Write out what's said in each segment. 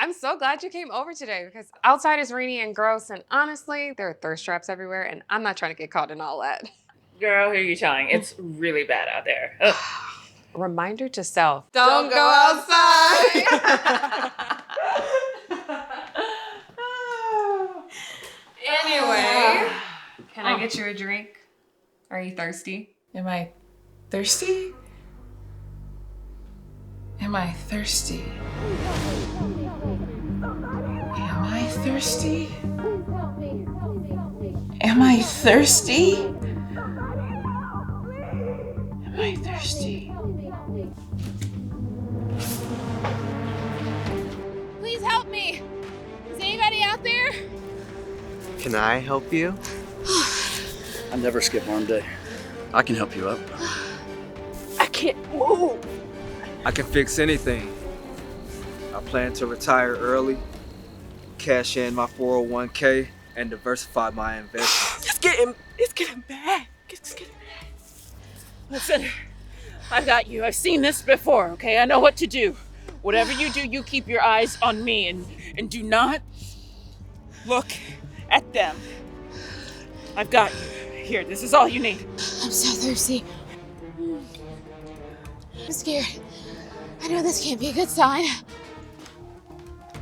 I'm so glad you came over today because outside is rainy and gross, and honestly, there are thirst traps everywhere, and I'm not trying to get caught in all that. Girl, who are you telling? It's really bad out there. Ugh. Reminder to self. Don't go outside. Anyway, can I get you a drink? Are you thirsty? Am I thirsty? Am I thirsty? Am I thirsty? Am I thirsty? Am I thirsty? Please help me! Is anybody out there? Can I help you? I never skip arm day. I can help you up. I can't move. I can fix anything. I plan to retire early, cash in my 401k, and diversify my investments. It's getting bad. It's getting bad. Listen, I got you. I've seen this before, okay? I know what to do. Whatever you do, you keep your eyes on me and do not look at them. I've got you. Here, this is all you need. I'm so thirsty. I'm scared. I know this can't be a good sign.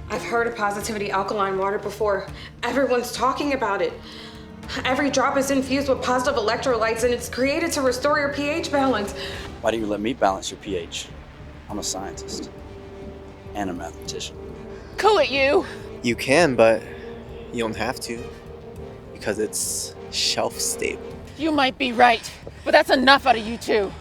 I've heard of Positivity Alkaline Water before. Everyone's talking about it. Every drop is infused with positive electrolytes, and it's created to restore your pH balance. Why do you let me balance your pH? I'm a scientist and a mathematician. Cool it, you. You can, but you don't have to, because it's shelf stable. You might be right, but that's enough out of you two.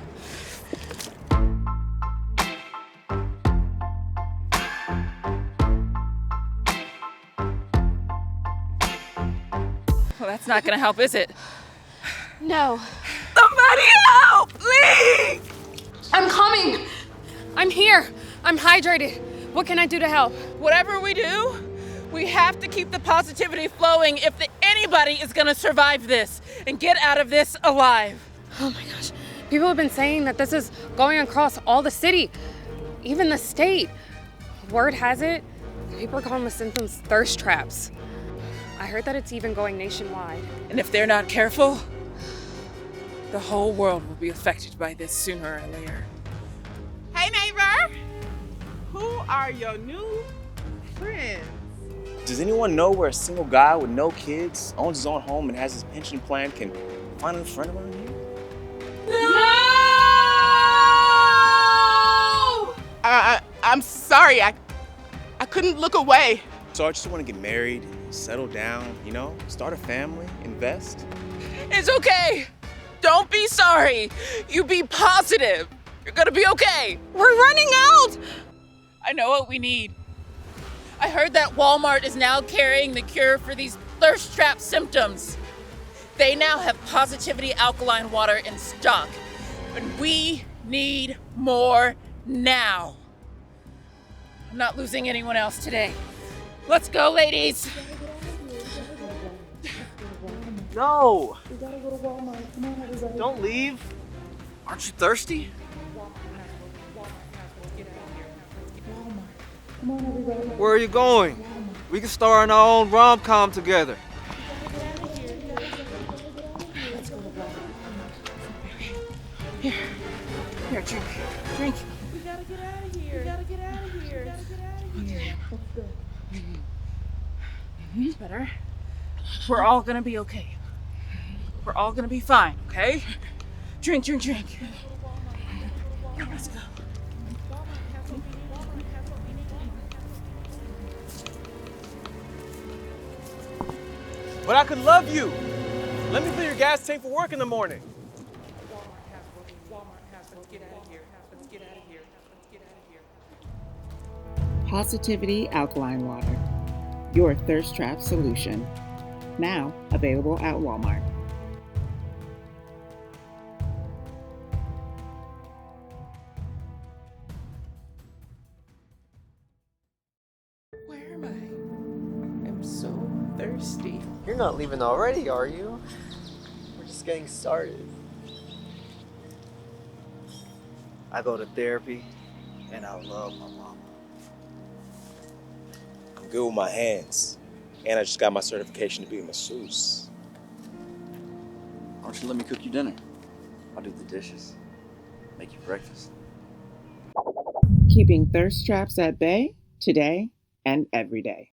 Well, that's not gonna help, is it? No. Somebody help, please! I'm coming! I'm here! I'm hydrated. What can I do to help? Whatever we do, we have to keep the positivity flowing if anybody is gonna survive this and get out of this alive. Oh my gosh. People have been saying that this is going across all the city, even the state. Word has it, people are calling the symptoms thirst traps. I heard that it's even going nationwide. And if they're not careful, the whole world will be affected by this sooner or later. Hey neighbor, who are your new friends? Does anyone know where a single guy with no kids, owns his own home, and has his pension plan can find a friend around here? No! I'm sorry, I couldn't look away. So I just want to get married, settle down, start a family, invest. It's okay. Don't be sorry. You be positive. You're gonna be okay. We're running out! I know what we need. I heard that Walmart is now carrying the cure for these thirst trap symptoms. They now have Positivity Alkaline Water in stock, and we need more now. I'm not losing anyone else today. Let's go, ladies. No! Don't leave. Aren't you thirsty? Where are you going? We can star in our own rom-com together. Here, drink. We gotta get out of here. It's better. We're all gonna be okay. We're all gonna be fine, okay? Drink. Let's go. But I could love you. Let me fill your gas tank for work in the morning. Positivity Alkaline Water, your thirst trap solution. Now available at Walmart. Where am I? I'm so thirsty. You're not leaving already, are you? We're just getting started. I go to therapy, and I love my mom. I'm good with my hands. And I just got my certification to be a masseuse. Why don't you let me cook you dinner? I'll do the dishes, make you breakfast. Keeping thirst traps at bay today and every day.